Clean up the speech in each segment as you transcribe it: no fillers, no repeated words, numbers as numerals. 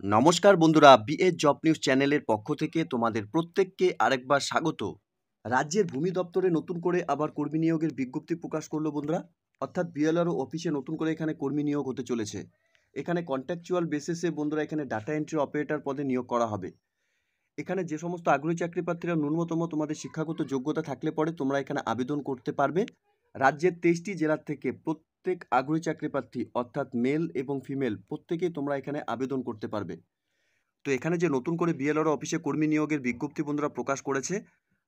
নমস্কার বন্ধুরা, BA job news চ্যানেলের পক্ষ থেকে তোমাদের প্রত্যেককে আরেকবার স্বাগত। রাজ্যের ভূমি দপ্তরে নতুন করে আবার কর্মী নিয়োগের বিজ্ঞপ্তি প্রকাশ করলো বন্ধুরা। অর্থাৎ বিএলআরও অফিসে নতুন করে এখানে কর্মী নিয়োগ হতে চলেছে। এখানে কন্ট্রাকচুয়াল বেসিসে বন্ধুরা এখানে ডাটা এন্ট্রি অপারেটর পদে নিয়োগ করা হবে। এখানে যে সমস্ত আগ্রহী চাকরি প্রার্থীরা ন্যূনতম তোমাদের শিক্ষাগত যোগ্যতা থাকলে পরে তোমরা এখানে আবেদন করতে পারবে। রাজ্যের 23টি জেলার থেকে প্রত্যেক আগ্রহী চাকরি প্রার্থী অর্থাৎ মেল এবং ফিমেল প্রত্যেকেই তোমরা এখানে আবেদন করতে পারবে। তো এখানে যে নতুন করে বিএলআরও অফিসে কর্মী নিয়োগের বিজ্ঞপ্তি বন্ধুরা প্রকাশ করেছে,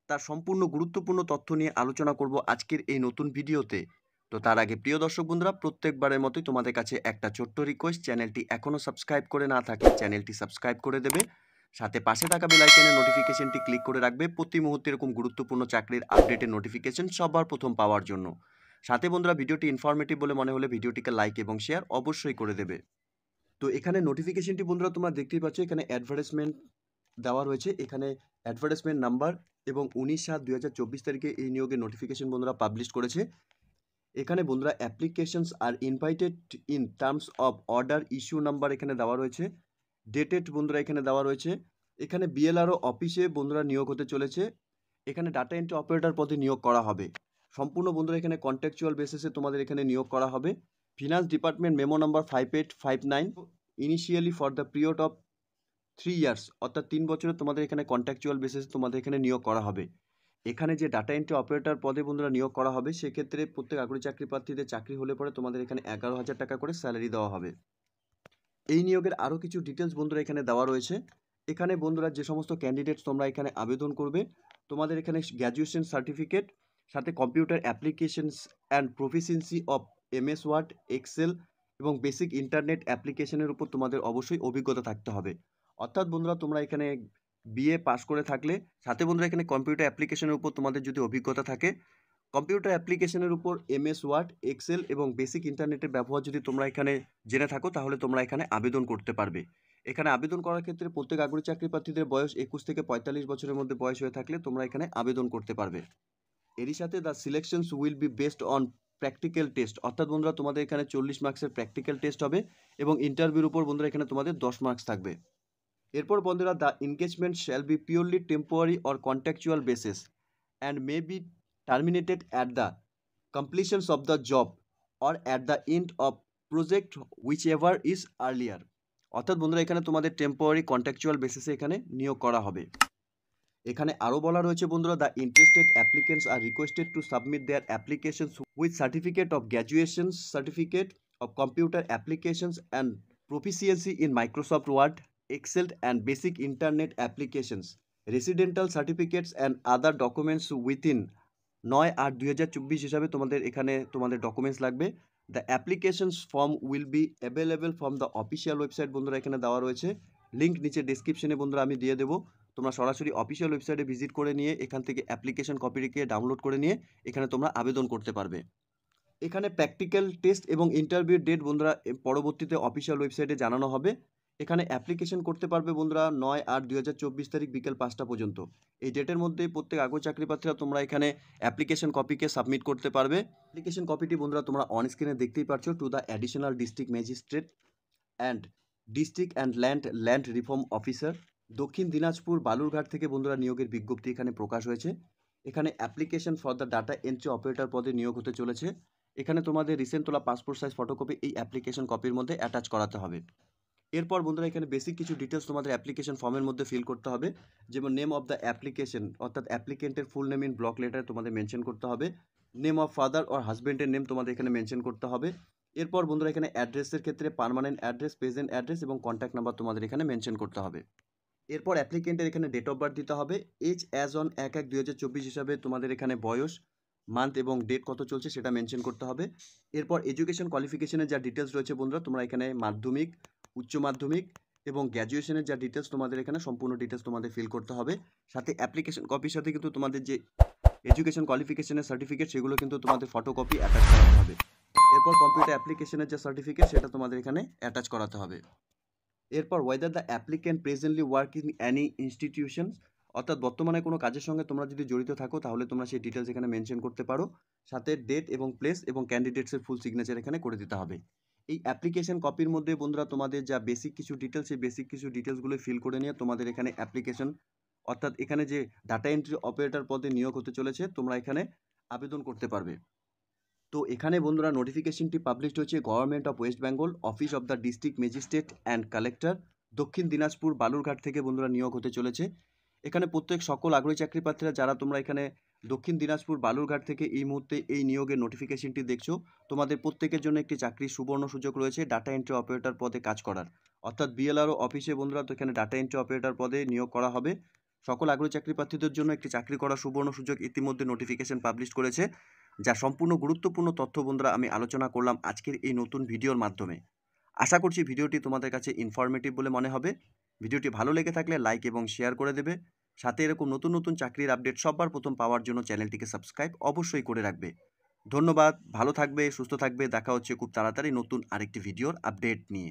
তার সম্পূর্ণ গুরুত্বপূর্ণ তথ্য নিয়ে আলোচনা করব আজকের এই নতুন ভিডিওতে। তো তার আগে প্রিয় দর্শক বন্ধুরা, প্রত্যেকবারের মতোই তোমাদের কাছে একটা ছোট্ট রিকোয়েস্ট, চ্যানেলটি এখনও সাবস্ক্রাইব করে না থাকলে চ্যানেলটি সাবস্ক্রাইব করে দেবে, সাথে পাশে থাকা বেল আইকনের নোটিফিকেশনটি ক্লিক করে রাখবে প্রতি মুহূর্তে এরকম গুরুত্বপূর্ণ চাকরির আপডেটের নোটিফিকেশন সবার প্রথম পাওয়ার জন্য। সাথে বন্ধুরা, ভিডিওটি ইনফরমেটিভ বলে মনে হলে ভিডিওটিকে লাইক এবং শেয়ার অবশ্যই করে দেবে। তো এখানে নোটিফিকেশনটি বন্ধুরা তোমরা দেখতেই পাচ্ছ, এখানে অ্যাডভার্টাইজমেন্ট দেওয়া রয়েছে। এখানে অ্যাডভার্টাইজমেন্ট নাম্বার এবং 19/7/2024 তারিখে এই নিয়োগের নোটিফিকেশন বন্ধুরা পাবলিশ করেছে। এখানে বন্ধুরা applications are invited in terms of order issue number এখানে দেওয়া রয়েছে। ডেটেড বন্ধুরা এখানে দেওয়া রয়েছে। এখানে বিএলআরও অফিসে বন্ধুরা নিয়োগ হতে চলেছে। এখানে ডাটা এন্ট্রি অপারেটর পদে নিয়োগ করা হবে। সম্পূর্ণ বন্ধুরা এখানে কন্ট্রাকচুয়াল বেসিসে তোমাদের এখানে নিয়োগ করা হবে। Finance department memo number 5859 initially for the period of 3 years, অর্থাৎ 3 বছরে তোমাদের এখানে কন্ট্রাকচুয়াল বেসিসে তোমাদের এখানে নিয়োগ করা হবে। এখানে যে ডাটা এন্ট্রি অপারেটর পদে বন্ধুরা নিয়োগ করা হবে, সেক্ষেত্রে প্রত্যেক আগ্রহী চাকরি প্রার্থীদের চাকরি হলে পরে তোমাদের এখানে 11,000 টাকা করে স্যালারি দেওয়া হবে। এই নিয়োগের আরও কিছু ডিটেলস বন্ধুরা এখানে দেওয়া রয়েছে। এখানে বন্ধুরা যে সমস্ত ক্যান্ডিডেটস তোমরা এখানে আবেদন করবে, তোমাদের এখানে গ্র্যাজুয়েশন সার্টিফিকেট, সাথে computer applications and proficiency of MS Word, Excel এবং বেসিক ইন্টারনেট অ্যাপ্লিকেশনের উপর তোমাদের অবশ্যই অভিজ্ঞতা থাকতে হবে। অর্থাৎ বন্ধুরা তোমরা এখানে বিএ পাস করে থাকলে, সাথে বন্ধুরা এখানে কম্পিউটার অ্যাপ্লিকেশনের উপর তোমাদের যদি অভিজ্ঞতা থাকে, কম্পিউটার অ্যাপ্লিকেশনের উপর এমএস ওয়ার্ড, এক্সেল এবং বেসিক ইন্টারনেটের ব্যবহার যদি তোমরা এখানে জেনে থাকো, তাহলে তোমরা এখানে আবেদন করতে পারবে। এখানে আবেদন করার ক্ষেত্রে প্রত্যেক আগ্রহী চাকরি প্রার্থীদের বয়স 21 থেকে 45 বছরের মধ্যে বয়স হয়ে থাকলে তোমরা এখানে আবেদন করতে পারবে। এরই সাথে the selections will be based on practical test, অর্থাৎ বন্ধুরা তোমাদের এখানে 40 মার্কসের প্র্যাকটিক্যাল টেস্ট হবে এবং ইন্টারভিউর উপর বন্ধুরা এখানে তোমাদের 10 মার্কস থাকবে। এরপর বন্ধুরা, the engagement shall be purely temporary or contractual basis and may be terminated at the completions of the job or at the end of project whichever is earlier। অর্থাৎ বন্ধুরা এখানে তোমাদের টেম্পোরারি কন্ট্রাকচুয়াল বেসিসে এখানে নিয়োগ করা হবে। এখানে আরও বলা রয়েছে বন্ধুরা, the interested applicants are requested to submit their applications with certificate of graduation, certificate of computer applications and proficiency in Microsoft Word, Excel and basic internet applications, residential certificates and other documents within 9/8/2024 হিসাবে তোমাদের এখানে তোমাদের documents লাগবে। The applications form will be available from the official website বন্ধুরা এখানে দেওয়া রয়েছে। Link নিচে ডিসক্রিপশনে বন্ধুরা আমি দিয়ে দেবো। তোমরা সরাসরি অফিসিয়াল ওয়েবসাইটে ভিজিট করে নিয়ে এখান থেকে অ্যাপ্লিকেশন কপিটিকে ডাউনলোড করে নিয়ে এখানে তোমরা আবেদন করতে পারবে। এখানে প্র্যাকটিক্যাল টেস্ট এবং ইন্টারভিউ ডেট বন্ধুরা পরবর্তীতে অফিসিয়াল ওয়েবসাইটে জানানো হবে। এখানে অ্যাপ্লিকেশন করতে পারবে বন্ধুরা 9/8/2024 তারিখ বিকেল 5টা পর্যন্ত। এই ডেটের মধ্যে প্রত্যেক আগ্রহী চাকরি প্রার্থীরা তোমরা এখানে অ্যাপ্লিকেশন কপিকে সাবমিট করতে পারবে। অ্যাপ্লিকেশন কপিটি বন্ধুরা তোমরা অন স্ক্রিনে দেখতেই পাচ্ছ। To the additional district magistrate and district and land reform officer, দক্ষিণ দিনাজপুর বালুরঘাট থেকে বন্ধুরা নিয়োগের বিজ্ঞপ্তি এখানে প্রকাশ হয়েছে। এখানে application for the data entry operator পদে নিয়োগ হতে চলেছে। এখানে তোমাদের রিসেন্ট তোলা পাসপোর্ট সাইজ ফটোকপি এই অ্যাপ্লিকেশন কপির মধ্যে অ্যাটাচ করাতে হবে। এরপর বন্ধুরা এখানে বেসিক কিছু ডিটেলস তোমাদের অ্যাপ্লিকেশন ফর্মের মধ্যে ফিল করতে হবে, যেমন নেম অফ দ্য অ্যাপ্লিকেশন, অর্থাৎ অ্যাপ্লিকেন্টের ফুল নেম ইন ব্লক লেটারে তোমাদের মেনশন করতে হবে। নেম অফ ফাদার অর হাজব্যান্ডের নেম তোমাদের এখানে মেনশন করতে হবে। এরপর বন্ধুরা এখানে অ্যাড্রেসের ক্ষেত্রে পার্মানেন্ট অ্যাড্রেস, প্রেজেন্ট অ্যাড্রেস এবং কন্ট্যাক্ট নাম্বার তোমাদের এখানে মেনশন করতে হবে। এরপর অ্যাপ্লিকেন্টের এখানে ডেট অফ বার্থ দিতে হবে। এজ অ্যাজ অন 1/1/2024 হিসাবে তোমাদের এখানে বয়স, মান্থ এবং ডেট কত চলছে সেটা মেনশন করতে হবে। এরপর এডুকেশন কোয়ালিফিকেশনের যা ডিটেলস রয়েছে বন্ধুরা, তোমরা এখানে মাধ্যমিক, উচ্চ মাধ্যমিক এবং গ্র্যাজুয়েশনের যা ডিটেলস তোমাদের এখানে সম্পূর্ণ ডিটেলস তোমাদের ফিল করতে হবে। সাথে অ্যাপ্লিকেশন কপির সাথে কিন্তু তোমাদের যে এডুকেশন কোয়ালিফিকেশনের সার্টিফিকেট সেগুলো কিন্তু তোমাদের ফটোকপি অ্যাটাচ করাতে হবে। এরপর কম্পিউটার অ্যাপ্লিকেশনের যে সার্টিফিকেট সেটা তোমাদের এখানে অ্যাটাচ করাতে হবে। এরপর whether the applicant presently work in Annie institution, অর্থাৎ বর্তমানে কোনো কাজের সঙ্গে তোমরা যদি জড়িত থাকো তাহলে তোমরা সেই ডিটেলস এখানে মেনশন করতে পারো। সাথে ডেট এবং প্লেস এবং ক্যান্ডিডেটসের ফুল সিগনেচার এখানে করে দিতে হবে। এই অ্যাপ্লিকেশন কপির মধ্যে বন্ধুরা তোমাদের যা বেসিক কিছু ডিটেলস, সেই বেসিক কিছু ডিটেলসগুলো ফিল করে নিয়ে তোমাদের এখানে অ্যাপ্লিকেশন, অর্থাৎ এখানে যে ডাটা এন্ট্রি অপারেটর পদে নিয়োগ হতে চলেছে, তোমরা এখানে আবেদন করতে পারবে। তো এখানে বন্ধুরা নোটিফিকেশনটি পাবলিশড হয়েছে government of West Bengal, office of the district magistrate and collector, দক্ষিণ দিনাজপুর বালুরঘাট থেকে বন্ধুরা নিয়োগ হতে চলেছে। এখানে প্রত্যেক সকল আগ্রহী চাকরি প্রার্থীরা যারা তোমরা এখানে দক্ষিণ দিনাজপুর বালুরঘাট থেকে এই মুহূর্তে এই নিয়োগের নোটিফিকেশনটি দেখছো, তোমাদের প্রত্যেকের জন্য একটি চাকরির সুবর্ণ সুযোগ রয়েছে ডাটা এন্ট্রি অপারেটর পদে কাজ করার। অর্থাৎ বিএলআরও অফিসে বন্ধুরা তো এখানে ডাটা এন্ট্রি অপারেটর পদে নিয়োগ করা হবে। সকল আগ্রহী চাকরি প্রার্থীদের জন্য একটি চাকরি করার সুবর্ণ সুযোগ ইতিমধ্যে নোটিফিকেশন পাবলিশ করেছে, যা সম্পূর্ণ গুরুত্বপূর্ণ তথ্য বন্ধুরা আমি আলোচনা করলাম আজকের এই নতুন ভিডিওর মাধ্যমে। আশা করছি ভিডিওটি তোমাদের কাছে ইনফরমেটিভ বলে মনে হবে। ভিডিওটি ভালো লেগে থাকলে লাইক এবং শেয়ার করে দেবে। সাথে এরকম নতুন নতুন চাকরির আপডেট সবার প্রথম পাওয়ার জন্য চ্যানেলটিকে সাবস্ক্রাইব অবশ্যই করে রাখবে। ধন্যবাদ, ভালো থাকবে, সুস্থ থাকবে। দেখা হচ্ছে খুব তাড়াতাড়ি নতুন আরেকটি ভিডিওর আপডেট নিয়ে।